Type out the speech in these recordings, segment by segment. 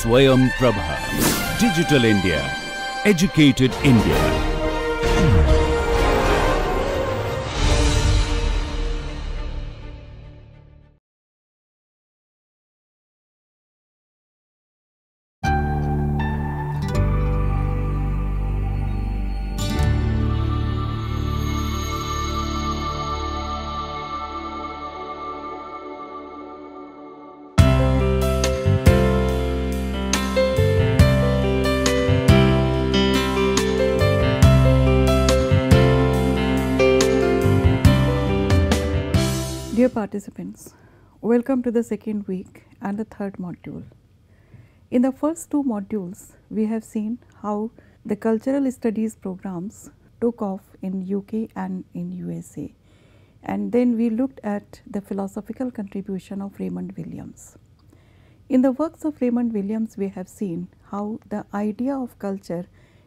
Swayam Prabha. Digital India. Educated India. Dear participants, welcome to the second week and the third module. In the first two modules, we have seen how the cultural studies programs took off in UK and in USA, and then we looked at the philosophical contribution of Raymond Williams. In the works of Raymond Williams, we have seen how the idea of culture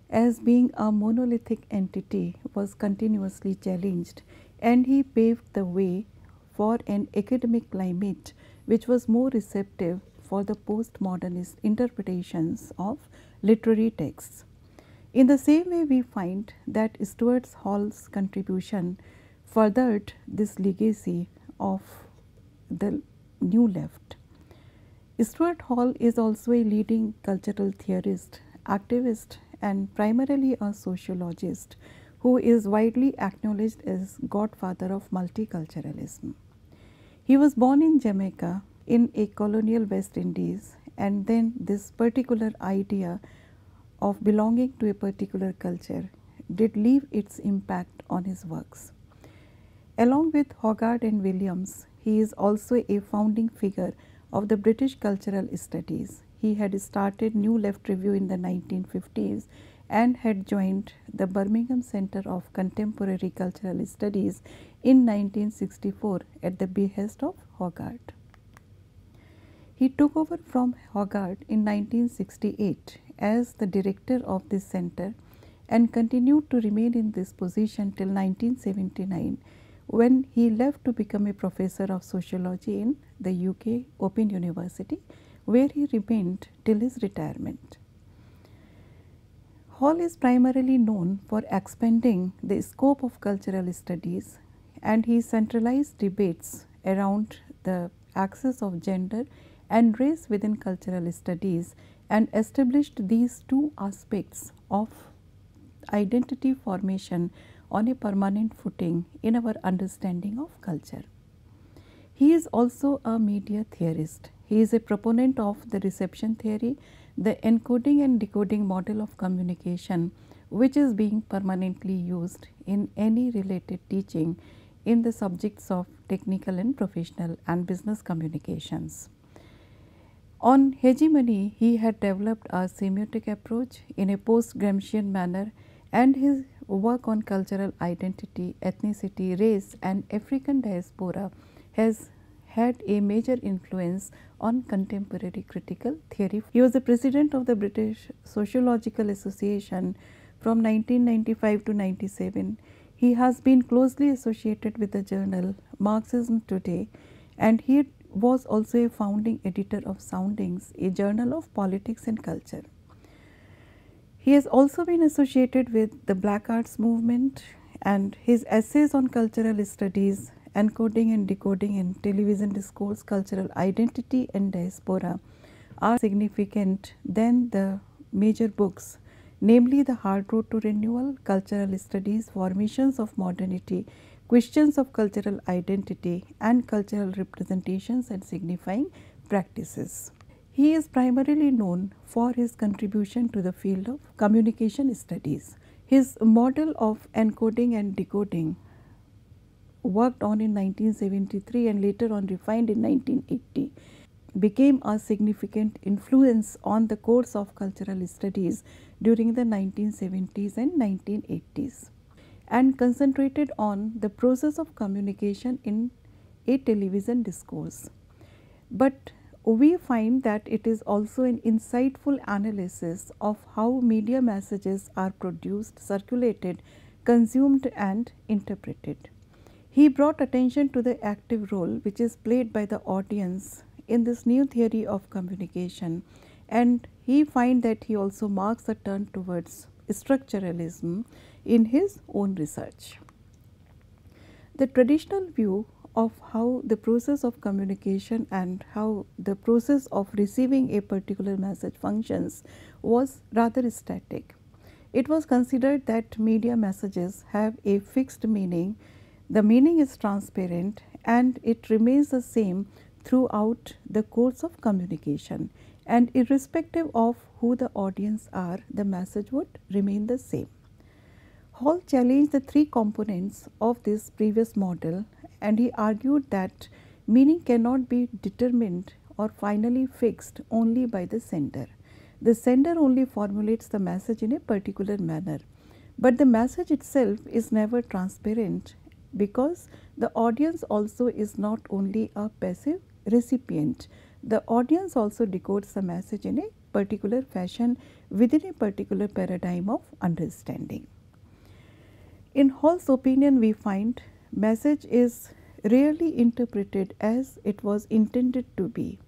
as being a monolithic entity was continuously challenged, and he paved the way for an academic climate which was more receptive for the postmodernist interpretations of literary texts. In the same way, we find that Stuart Hall's contribution furthered this legacy of the New Left. Stuart Hall is also a leading cultural theorist, activist, and primarily a sociologist who is widely acknowledged as godfather of multiculturalism. He was born in Jamaica in a colonial West Indies, and then this particular idea of belonging to a particular culture did leave its impact on his works. Along with Hogarth and Williams, he is also a founding figure of the British cultural studies. He had started New Left Review in the 1950s and had joined the Birmingham Center of Contemporary Cultural Studies in 1964 at the behest of Hogarth. He took over from Hogarth in 1968 as the director of this center and continued to remain in this position till 1979, when he left to become a professor of sociology in the UK Open University, where he remained till his retirement. Hall is primarily known for expanding the scope of cultural studies, and he centralized debates around the axis of gender and race within cultural studies and established these two aspects of identity formation on a permanent footing in our understanding of culture. He is also a media theorist. He is a proponent of the reception theory, the encoding and decoding model of communication, which is being permanently used in any related teaching in the subjects of technical and professional and business communications. On hegemony, he had developed a semiotic approach in a post-Gramscian manner, and his work on cultural identity, ethnicity, race and African diaspora has had a major influence on contemporary critical theory. He was the president of the British Sociological Association from 1995 to 97. He has been closely associated with the journal Marxism Today, and he was also a founding editor of Soundings, a journal of politics and culture. He has also been associated with the Black Arts movement, and his essays on cultural studies, encoding and decoding in television discourse, cultural identity and diaspora are significant than the major books, namely The Hard Road to Renewal, Cultural Studies, Formations of Modernity, Questions of Cultural Identity and Cultural Representations and Signifying Practices. He is primarily known for his contribution to the field of communication studies. His model of encoding and decoding, worked on in 1973 and later on refined in 1980, became a significant influence on the course of cultural studies during the 1970s and 1980s, and concentrated on the process of communication in a television discourse. But we find that it is also an insightful analysis of how media messages are produced, circulated, consumed and interpreted. He brought attention to the active role which is played by the audience in this new theory of communication and he finds that he also marks a turn towards structuralism in his own research. The traditional view of how the process of communication and how the process of receiving a particular message functions was rather static. It was considered that media messages have a fixed meaning, the meaning is transparent, and it remains the same throughout the course of communication, and irrespective of who the audience are, the message would remain the same. Hall challenged the three components of this previous model, and he argued that meaning cannot be determined or finally fixed only by the sender. The sender only formulates the message in a particular manner, but the message itself is never transparent because the audience also is not only a passive recipient. The audience also decodes the message in a particular fashion within a particular paradigm of understanding. In Hall's opinion, we find message is rarely interpreted as it was intended to be,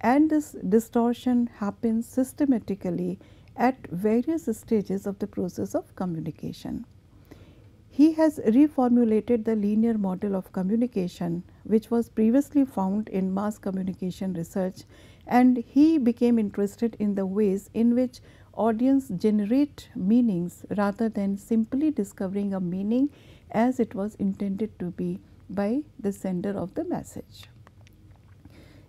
and this distortion happens systematically at various stages of the process of communication. He has reformulated the linear model of communication, which was previously found in mass communication research, and he became interested in the ways in which audience generate meanings rather than simply discovering a meaning as it was intended to be by the sender of the message.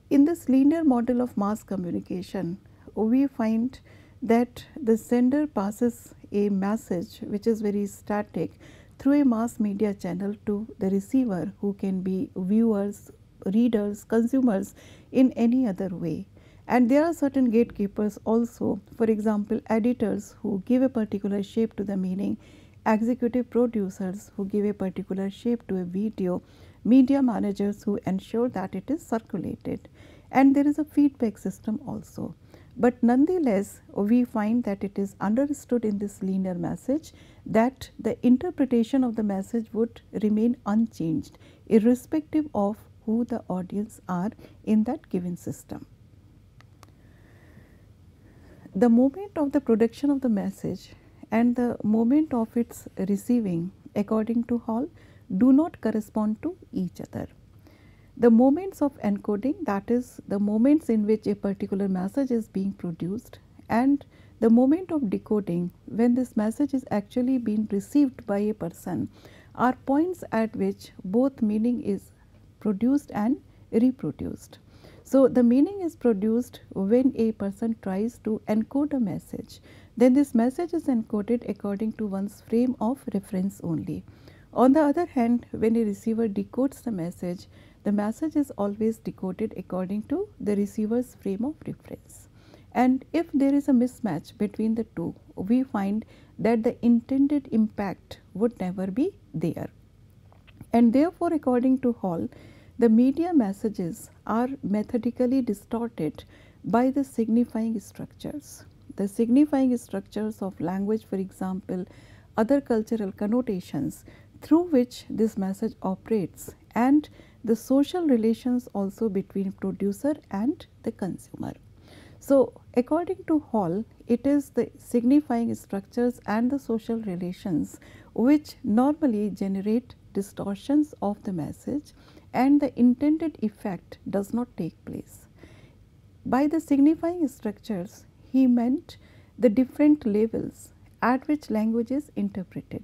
In this linear model of mass communication, we find that the sender passes a message which is very static through a mass media channel to the receiver, who can be viewers, readers, consumers in any other way. And there are certain gatekeepers also, for example, editors who give a particular shape to the meaning, executive producers who give a particular shape to a video, media managers who ensure that it is circulated, and there is a feedback system also. But nonetheless, we find that it is understood in this linear message that the interpretation of the message would remain unchanged irrespective of who the audience are in that given system. The moment of the production of the message and the moment of its receiving, according to Hall, do not correspond to each other. The moments of encoding, that is the moments in which a particular message is being produced, and the moment of decoding, when this message is actually being received by a person, are points at which both meaning is produced and reproduced. So, the meaning is produced when a person tries to encode a message, then this message is encoded according to one's frame of reference only. On the other hand, when a receiver decodes the message is always decoded according to the receiver's frame of reference. And if there is a mismatch between the two, we find that the intended impact would never be there. And therefore, according to Hall, the media messages are methodically distorted by the signifying structures. The signifying structures of language, for example, other cultural connotations through which this message operates, and the social relations also between producer and the consumer. So, according to Hall, it is the signifying structures and the social relations which normally generate distortions of the message, and the intended effect does not take place. By the signifying structures, he meant the different levels at which language is interpreted.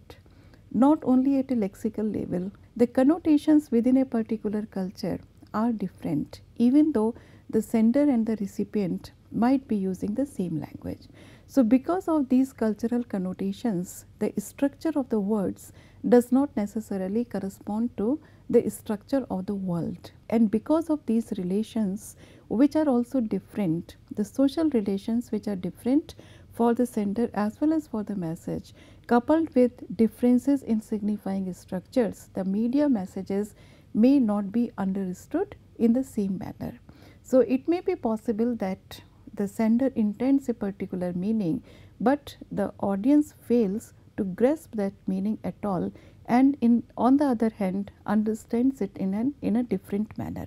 Not only at a lexical level, the connotations within a particular culture are different, even though the sender and the recipient might be using the same language. So, because of these cultural connotations, the structure of the words does not necessarily correspond to the structure of the world, and because of these relations which are also different, the social relations which are different for the sender as well as for the message, coupled with differences in signifying structures, the media messages may not be understood in the same manner. So, it may be possible that the sender intends a particular meaning, but the audience fails to grasp that meaning at all, and on the other hand understands it in a different manner.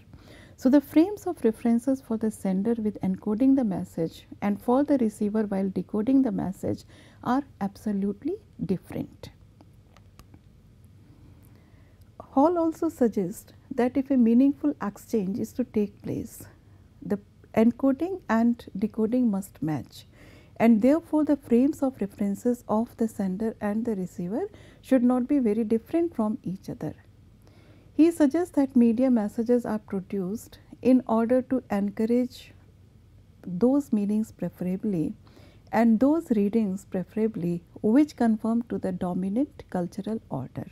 So, the frames of references for the sender with encoding the message and for the receiver while decoding the message are absolutely different. Hall also suggests that if a meaningful exchange is to take place, the encoding and decoding must match, and therefore the frames of references of the sender and the receiver should not be very different from each other. He suggests that media messages are produced in order to encourage those meanings preferably and those readings preferably which conform to the dominant cultural order,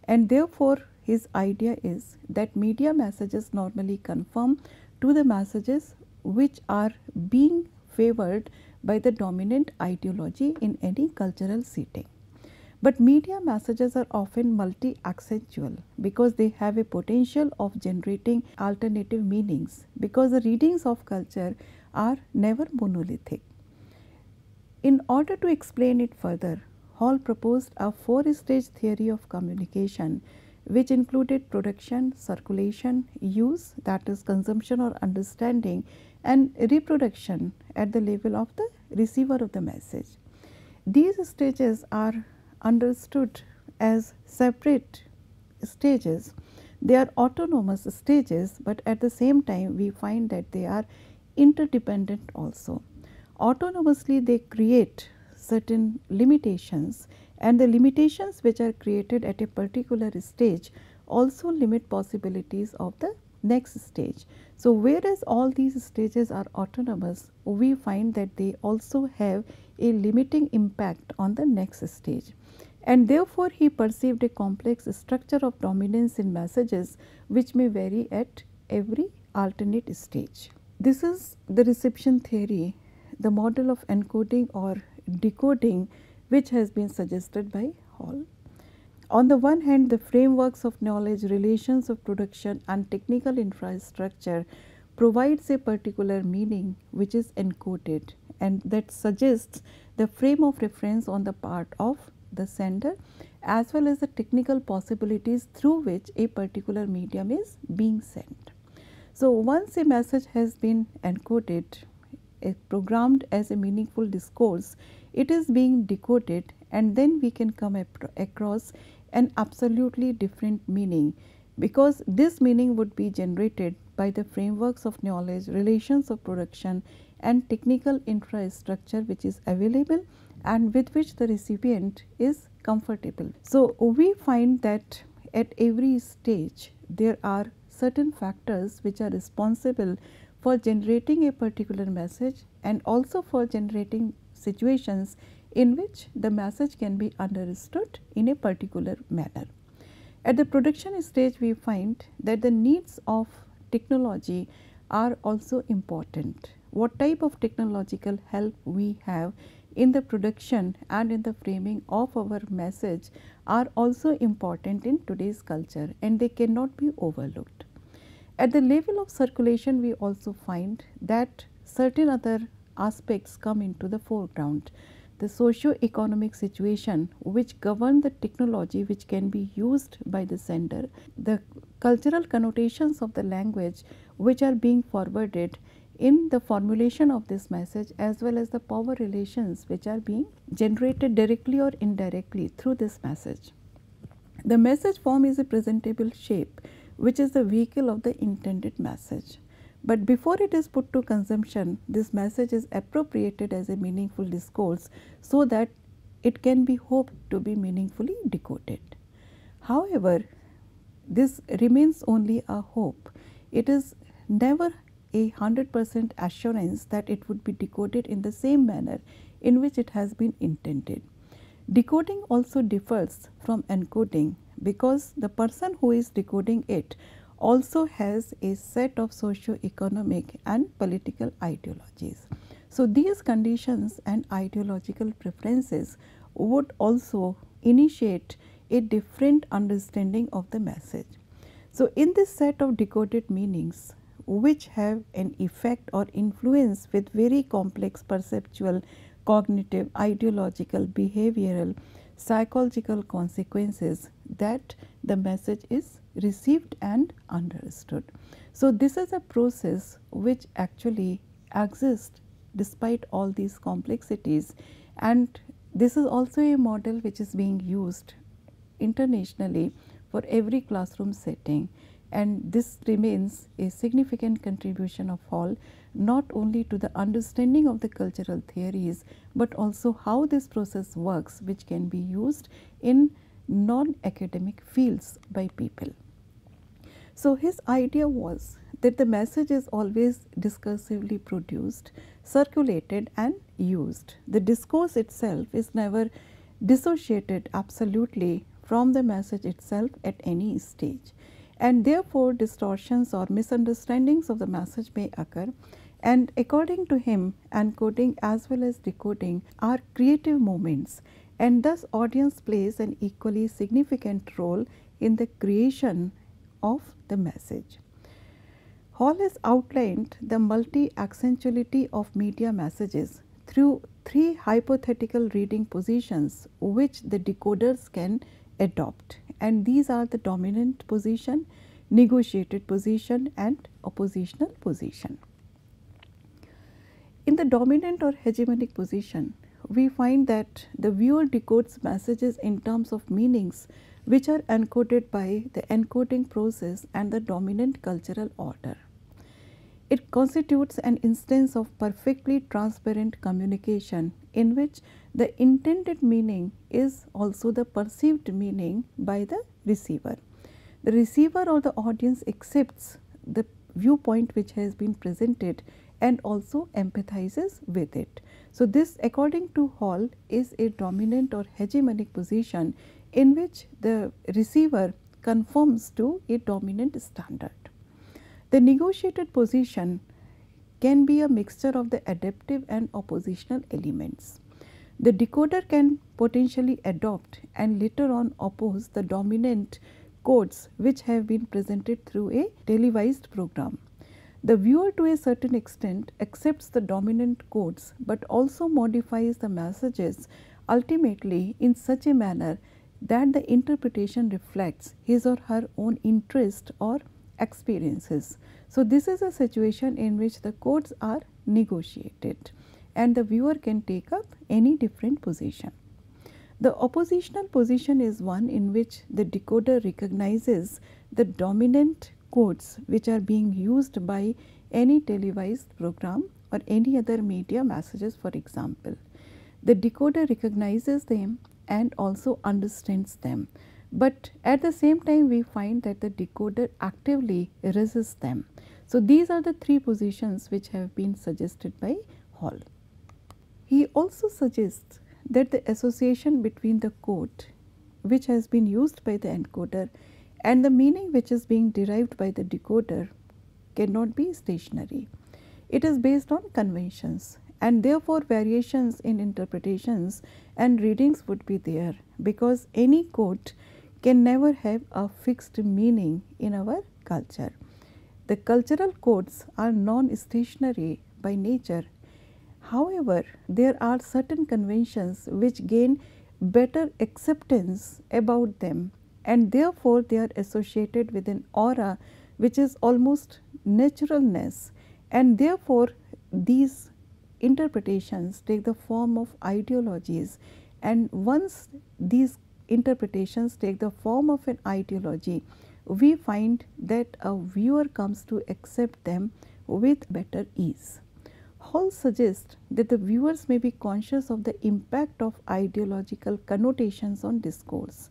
and therefore his idea is that media messages normally conform to the messages which are being favored by the dominant ideology in any cultural setting. But media messages are often multi-accentual because they have a potential of generating alternative meanings, because the readings of culture are never monolithic. In order to explain it further, Hall proposed a four-stage theory of communication which included production, circulation, use, that is consumption or understanding, and reproduction at the level of the receiver of the message. These stages are understood as separate stages. They are autonomous stages, but at the same time we find that they are interdependent also. Autonomously they create certain limitations, and the limitations which are created at a particular stage also limit possibilities of the next stage. So, whereas all these stages are autonomous, we find that they also have a limiting impact on the next stage, and therefore he perceived a complex structure of dominance in messages which may vary at every alternate stage. This is the reception theory, the model of encoding or decoding which has been suggested by Hall. On the one hand, the frameworks of knowledge, relations of production and technical infrastructure provides a particular meaning which is encoded, and that suggests the frame of reference on the part of the sender as well as the technical possibilities through which a particular medium is being sent. So, once a message has been encoded, programmed as a meaningful discourse, it is being decoded, and then we can come across an absolutely different meaning, because this meaning would be generated by the frameworks of knowledge, relations of production and technical infrastructure which is available and with which the recipient is comfortable. So, we find that at every stage there are certain factors which are responsible for generating a particular message and also for generating situations in which the message can be understood in a particular manner. At the production stage, we find that the needs of technology are also important. What type of technological help we have in the production and in the framing of our message are also important in today's culture, and they cannot be overlooked. At the level of circulation, we also find that certain other aspects come into the foreground. The socio-economic situation which govern the technology which can be used by the sender, the cultural connotations of the language which are being forwarded in the formulation of this message, as well as the power relations which are being generated directly or indirectly through this message. The message form is a presentable shape which is the vehicle of the intended message. But before it is put to consumption, this message is appropriated as a meaningful discourse so that it can be hoped to be meaningfully decoded. However, this remains only a hope. It is never a 100% assurance that it would be decoded in the same manner in which it has been intended. Decoding also differs from encoding because the person who is decoding it also has a set of socio-economic and political ideologies. So, these conditions and ideological preferences would also initiate a different understanding of the message. So, in this set of decoded meanings which have an effect or influence with very complex perceptual, cognitive, ideological, behavioral, psychological consequences that the message is received and understood. So, this is a process which actually exists despite all these complexities, and this is also a model which is being used internationally for every classroom setting, and this remains a significant contribution of Hall not only to the understanding of the cultural theories, but also how this process works, which can be used in non-academic fields by people. So, his idea was that the message is always discursively produced, circulated and used. The discourse itself is never dissociated absolutely from the message itself at any stage, and therefore distortions or misunderstandings of the message may occur, and according to him, encoding as well as decoding are creative moments, and thus audience plays an equally significant role in the creation of the message. Hall has outlined the multi-accentuality of media messages through three hypothetical reading positions which the decoders can adopt, and these are the dominant position, negotiated position and oppositional position. In the dominant or hegemonic position, we find that the viewer decodes messages in terms of meanings which are encoded by the encoding process and the dominant cultural order. It constitutes an instance of perfectly transparent communication in which the intended meaning is also the perceived meaning by the receiver. The receiver or the audience accepts the viewpoint which has been presented and also empathizes with it. So, this according to Hall is a dominant or hegemonic position in which the receiver conforms to a dominant standard. The negotiated position can be a mixture of the adaptive and oppositional elements. The decoder can potentially adopt and later on oppose the dominant codes which have been presented through a televised program. The viewer to a certain extent accepts the dominant codes, but also modifies the messages ultimately in such a manner that the interpretation reflects his or her own interest or experiences. So, this is a situation in which the codes are negotiated and the viewer can take up any different position. The oppositional position is one in which the decoder recognizes the dominant codes which are being used by any televised program or any other media messages, for example. The decoder recognizes them and also understands them, but at the same time we find that the decoder actively resists them. So, these are the three positions which have been suggested by Hall. He also suggests that the association between the code which has been used by the encoder and the meaning which is being derived by the decoder cannot be stationary. It is based on conventions, and therefore variations in interpretations and readings would be there, because any code can never have a fixed meaning in our culture. The cultural codes are non-stationary by nature. However, there are certain conventions which gain better acceptance about them, and therefore they are associated with an aura which is almost naturalness, and therefore these interpretations take the form of ideologies, and once these interpretations take the form of an ideology, we find that a viewer comes to accept them with better ease. Hall suggests that the viewers may be conscious of the impact of ideological connotations on discourse,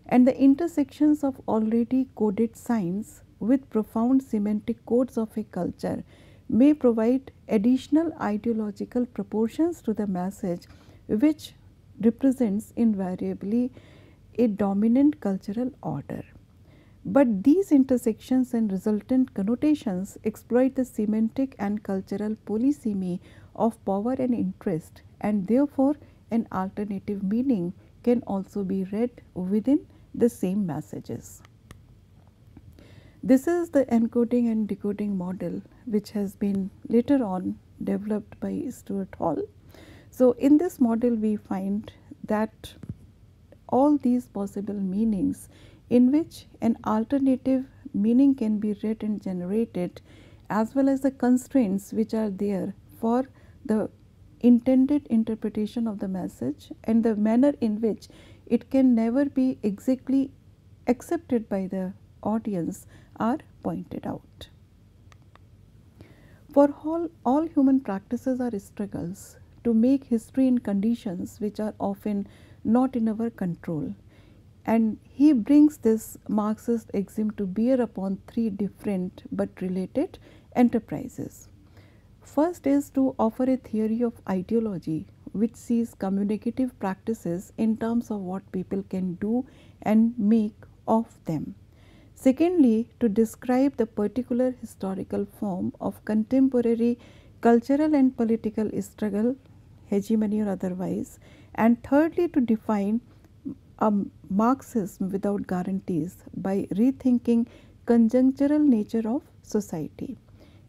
and the intersections of already coded signs with profound semantic codes of a culture may provide additional ideological proportions to the message, which represents invariably a dominant cultural order. But these intersections and resultant connotations exploit the semantic and cultural polysemy of power and interest, and therefore an alternative meaning can also be read within the same messages. This is the encoding and decoding model which has been later on developed by Stuart Hall. So, in this model we find that all these possible meanings in which an alternative meaning can be read and generated, as well as the constraints which are there for the intended interpretation of the message, and the manner in which it can never be exactly accepted by the audience are pointed out. For all human practices are struggles to make history in conditions which are often not in our control. And he brings this Marxist axiom to bear upon three different but related enterprises. First is to offer a theory of ideology which sees communicative practices in terms of what people can do and make of them. Secondly, to describe the particular historical form of contemporary cultural and political struggle, hegemony or otherwise. And thirdly, to define a Marxism without guarantees by rethinking conjunctural nature of society.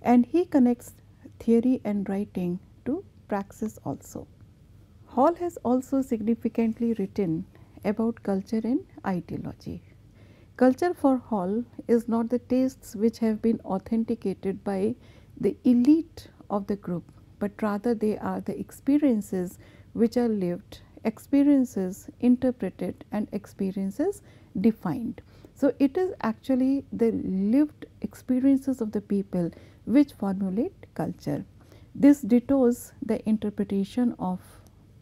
And he connects theory and writing to praxis also. Hall has also significantly written about culture and ideology. Culture for Hall is not the tastes which have been authenticated by the elite of the group, but rather they are the experiences which are lived, experiences interpreted, and experiences defined. So, it is actually the lived experiences of the people which formulate culture. This dittos the interpretation of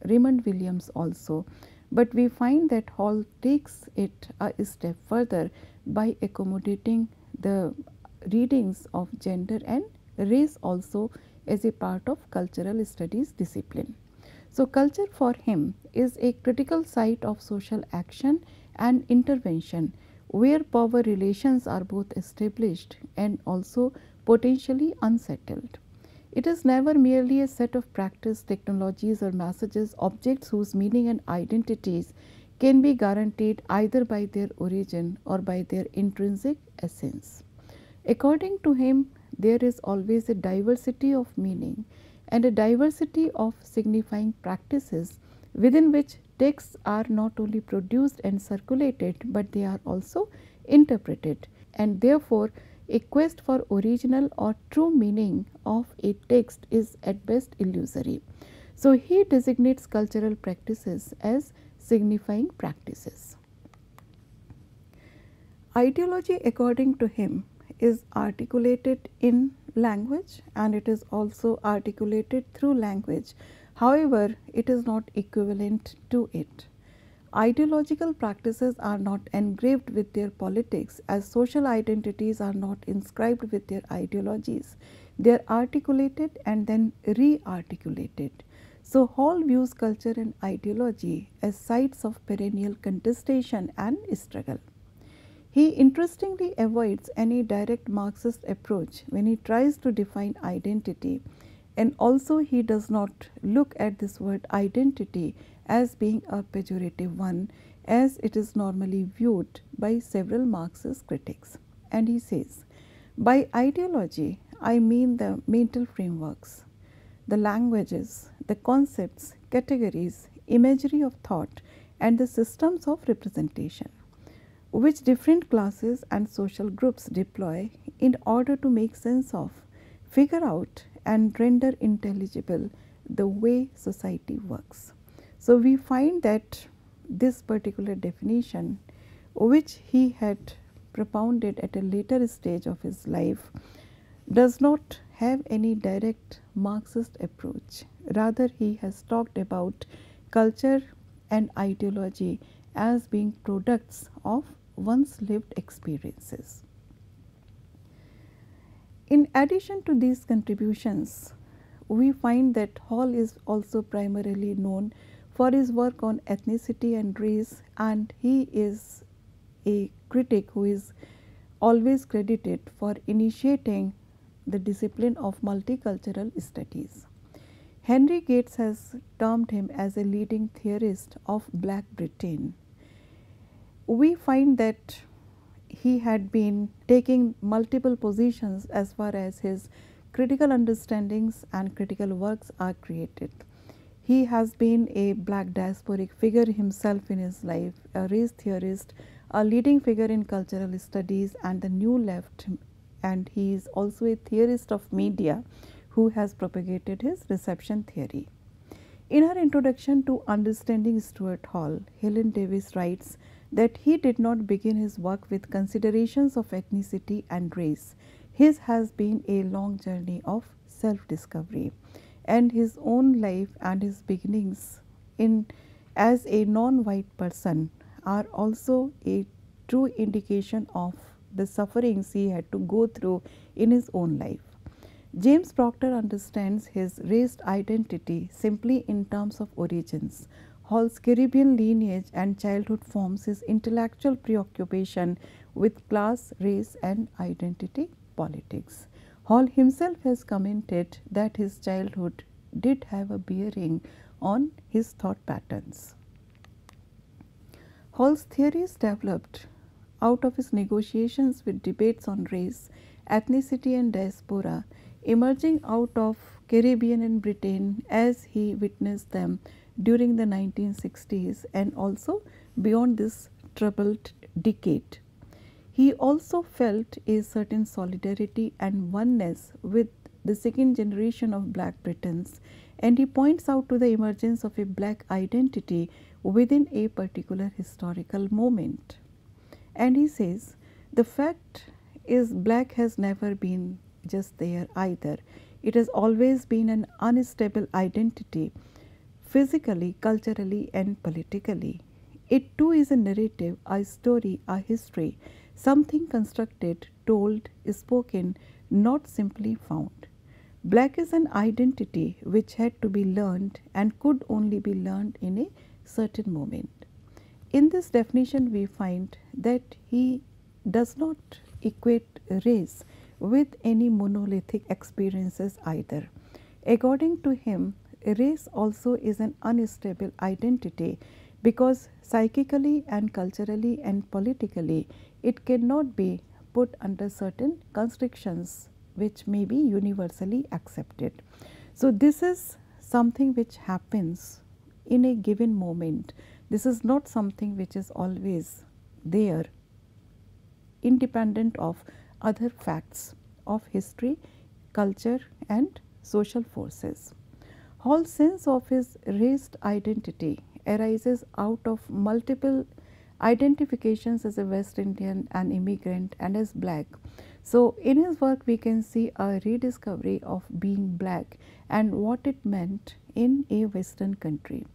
Raymond Williams also, but we find that Hall takes it a step further by accommodating the readings of gender and race also as a part of cultural studies discipline. So, culture for him is a critical site of social action and intervention, where power relations are both established and also potentially unsettled. It is never merely a set of practice, technologies or messages, objects whose meaning and identities can be guaranteed either by their origin or by their intrinsic essence. According to him, there is always a diversity of meaning and a diversity of signifying practices within which texts are not only produced and circulated, but they are also interpreted, and therefore a quest for original or true meaning of a text is at best illusory. So, he designates cultural practices as signifying practices. Ideology, according to him, is articulated in language and it is also articulated through language. However, it is not equivalent to it. Ideological practices are not engraved with their politics, as social identities are not inscribed with their ideologies. They are articulated and then re-articulated. So, Hall views culture and ideology as sites of perennial contestation and struggle. He interestingly avoids any direct Marxist approach when he tries to define identity, and also he does not look at this word identity as being a pejorative one, as it is normally viewed by several Marxist critics. And he says, by ideology, I mean the mental frameworks, the languages, the concepts, categories, imagery of thought, and the systems of representation, which different classes and social groups deploy in order to make sense of, figure out, and render intelligible the way society works. So, we find that this particular definition, which he had propounded at a later stage of his life, does not have any direct Marxist approach. Rather, he has talked about culture and ideology as being products of one's lived experiences. In addition to these contributions, we find that Hall is also primarily known for his work on ethnicity and race, and he is a critic who is always credited for initiating the discipline of multicultural studies. Henry Gates has termed him as a leading theorist of Black Britain. We find that he had been taking multiple positions as far as his critical understandings and critical works are created. He has been a black diasporic figure himself in his life, a race theorist, a leading figure in cultural studies and the New Left, and he is also a theorist of media who has propagated his reception theory. In her introduction to Understanding Stuart Hall, Helen Davis writes that he did not begin his work with considerations of ethnicity and race. His has been a long journey of self-discovery, and his own life and his beginnings in as a non-white person are also a true indication of the sufferings he had to go through in his own life. James Proctor understands his race identity simply in terms of origins. Hall's Caribbean lineage and childhood forms his intellectual preoccupation with class, race and identity politics. Hall himself has commented that his childhood did have a bearing on his thought patterns. Hall's theories developed out of his negotiations with debates on race, ethnicity and diaspora, emerging out of Caribbean and Britain as he witnessed them during the 1960s and also beyond this troubled decade. He also felt a certain solidarity and oneness with the second generation of Black Britons, and he points out to the emergence of a Black identity within a particular historical moment. And he says, the fact is Black has never been just there either. It has always been an unstable identity, physically, culturally and politically. It too is a narrative, a story, a history, something constructed, told, spoken, not simply found. Black is an identity which had to be learned and could only be learned in a certain moment. In this definition, we find that he does not equate race with any monolithic experiences either. According to him, race also is an unstable identity because psychically and culturally and politically it cannot be put under certain constrictions which may be universally accepted. So, this is something which happens in a given moment. This is not something which is always there independent of other facts of history, culture and social forces. Hall's sense of his race identity arises out of multiple identifications as a West Indian, an immigrant and as Black. So, in his work we can see a rediscovery of being Black and what it meant in a Western country.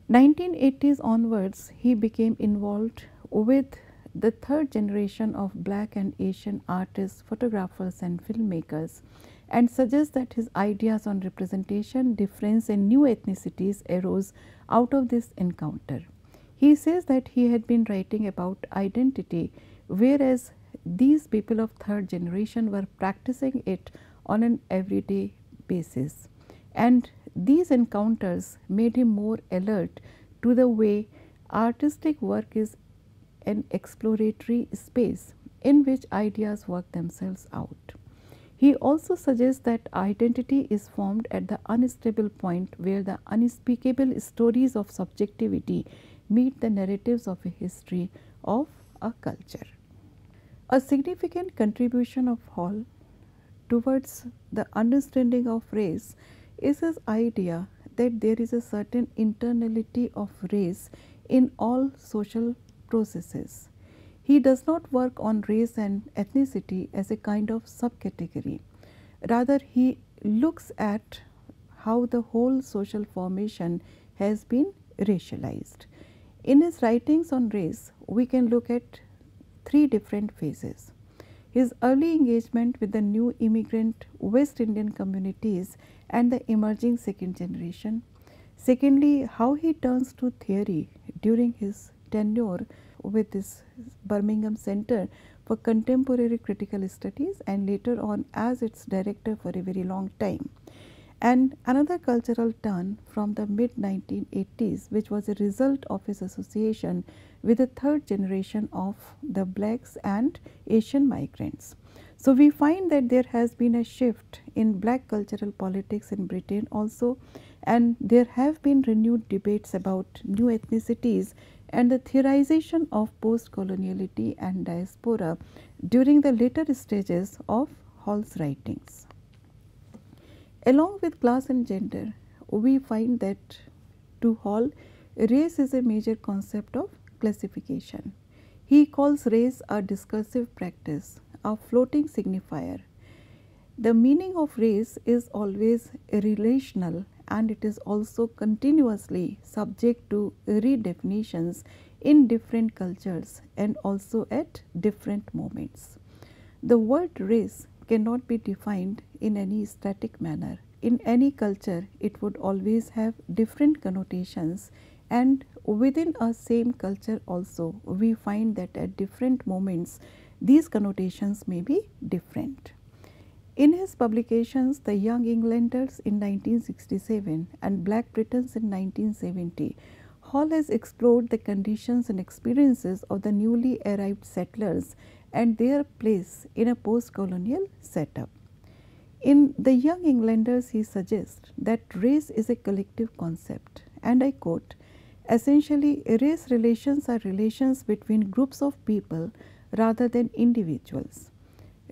1980s onwards, he became involved with the third generation of Black and Asian artists, photographers and filmmakers, and suggests that his ideas on representation, difference and new ethnicities arose out of this encounter. He says that he had been writing about identity, whereas these people of third generation were practicing it on an everyday basis, and these encounters made him more alert to the way artistic work is an exploratory space in which ideas work themselves out. He also suggests that identity is formed at the unstable point where the unspeakable stories of subjectivity meet the narratives of a history of a culture. A significant contribution of Hall towards the understanding of race is his idea that there is a certain internality of race in all social processes. He does not work on race and ethnicity as a kind of subcategory. Rather, he looks at how the whole social formation has been racialized. In his writings on race, we can look at three different phases. His early engagement with the new immigrant West Indian communities and the emerging second generation. Secondly, how he turns to theory during his tenure with this Birmingham Center for Contemporary Critical Studies and later on as its director for a very long time. And another cultural turn from the mid 1980s, which was a result of his association with the third generation of the Blacks and Asian migrants. So we find that there has been a shift in black cultural politics in Britain also, and there have been renewed debates about new ethnicities and the theorization of post-coloniality and diaspora during the later stages of Hall's writings. Along with class and gender, we find that to Hall, race is a major concept of classification. He calls race a discursive practice, a floating signifier. The meaning of race is always relational, and it is also continuously subject to redefinitions in different cultures and also at different moments. The word race cannot be defined in any static manner. In any culture, it would always have different connotations, and within a same culture also, we find that at different moments, these connotations may be different. In his publications, The Young Englanders in 1967 and Black Britons in 1970, Hall has explored the conditions and experiences of the newly arrived settlers and their place in a post-colonial setup. In The Young Englanders, he suggests that race is a collective concept, and I quote, "Essentially, race relations are relations between groups of people rather than individuals.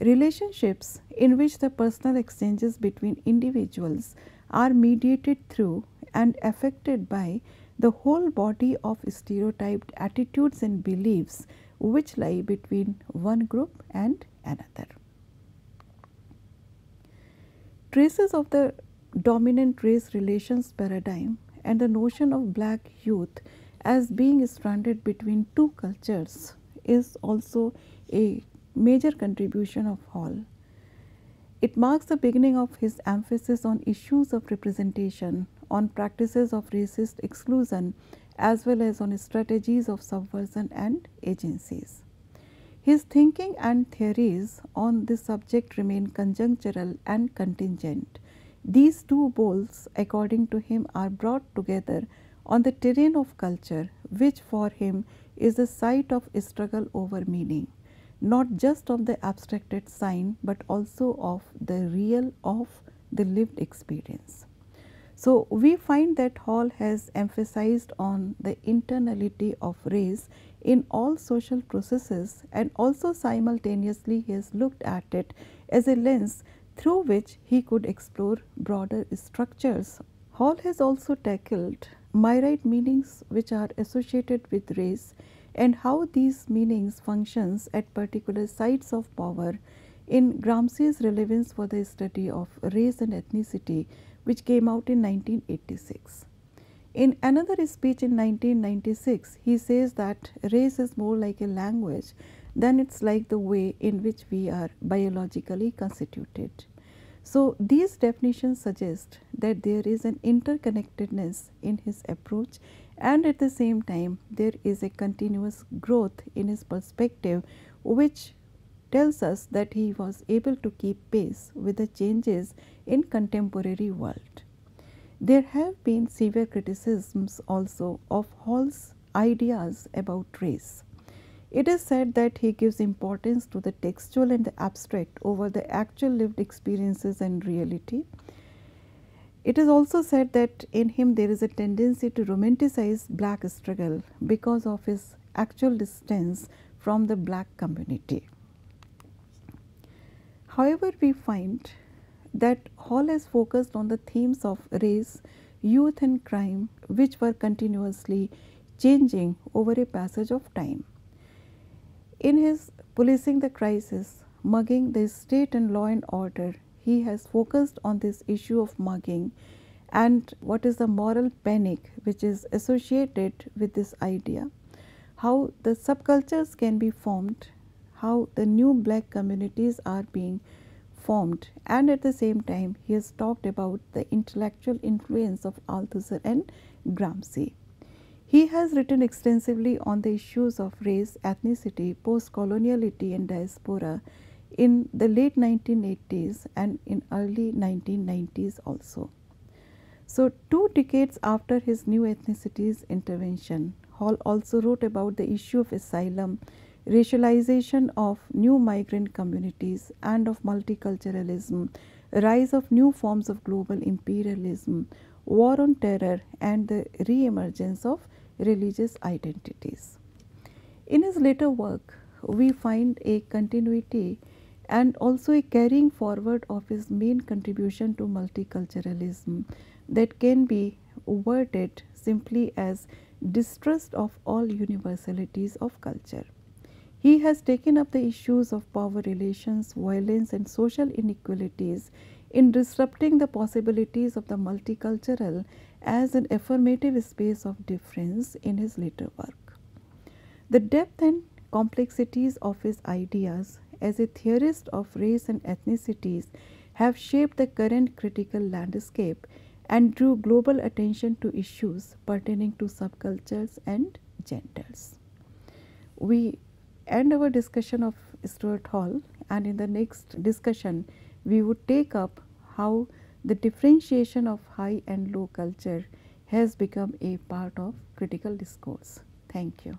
Relationships in which the personal exchanges between individuals are mediated through and affected by the whole body of stereotyped attitudes and beliefs which lie between one group and another." Traces of the dominant race relations paradigm and the notion of black youth as being stranded between two cultures is also a major contribution of Hall. It marks the beginning of his emphasis on issues of representation, on practices of racist exclusion, as well as on strategies of subversion and agencies. His thinking and theories on this subject remain conjunctural and contingent. These two poles, according to him, are brought together on the terrain of culture, which for him is the site of struggle over meaning, not just of the abstracted sign, but also of the real, of the lived experience. So we find that Hall has emphasized on the internality of race in all social processes, and also simultaneously he has looked at it as a lens through which he could explore broader structures. Hall has also tackled myriad meanings which are associated with race and how these meanings functions at particular sites of power in Gramsci's Relevance for the Study of Race and Ethnicity, which came out in 1986. In another speech in 1996, he says that race is more like a language than it's like the way in which we are biologically constituted. So these definitions suggest that there is an interconnectedness in his approach, and at the same time there is a continuous growth in his perspective, which tells us that he was able to keep pace with the changes in contemporary world. There have been severe criticisms also of Hall's ideas about race. It is said that he gives importance to the textual and the abstract over the actual lived experiences and reality. It is also said that in him there is a tendency to romanticize black struggle because of his actual distance from the black community. However, we find that Hall has focused on the themes of race, youth and crime, which were continuously changing over a passage of time. In his Policing the Crisis, Mugging the State and Law and Order, he has focused on this issue of mugging and what is the moral panic which is associated with this idea, how the subcultures can be formed, how the new black communities are being formed, and at the same time he has talked about the intellectual influence of Althusser and Gramsci. He has written extensively on the issues of race, ethnicity, post-coloniality and diaspora in the late 1980s and in early 1990s also. So 2 decades after his new ethnicities intervention, Hall also wrote about the issue of asylum, racialization of new migrant communities and of multiculturalism, rise of new forms of global imperialism, war on terror, and the re-emergence of religious identities. In his later work, we find a continuity and also a carrying forward of his main contribution to multiculturalism that can be worded simply as distrust of all universalities of culture. He has taken up the issues of power relations, violence, and social inequalities in disrupting the possibilities of the multicultural as an affirmative space of difference in his later work. The depth and complexities of his ideas as a theorist of race and ethnicities have shaped the current critical landscape and drew global attention to issues pertaining to subcultures and genders. We end our discussion of Stuart Hall, and in the next discussion we would take up how the differentiation of high and low culture has become a part of critical discourse. Thank you.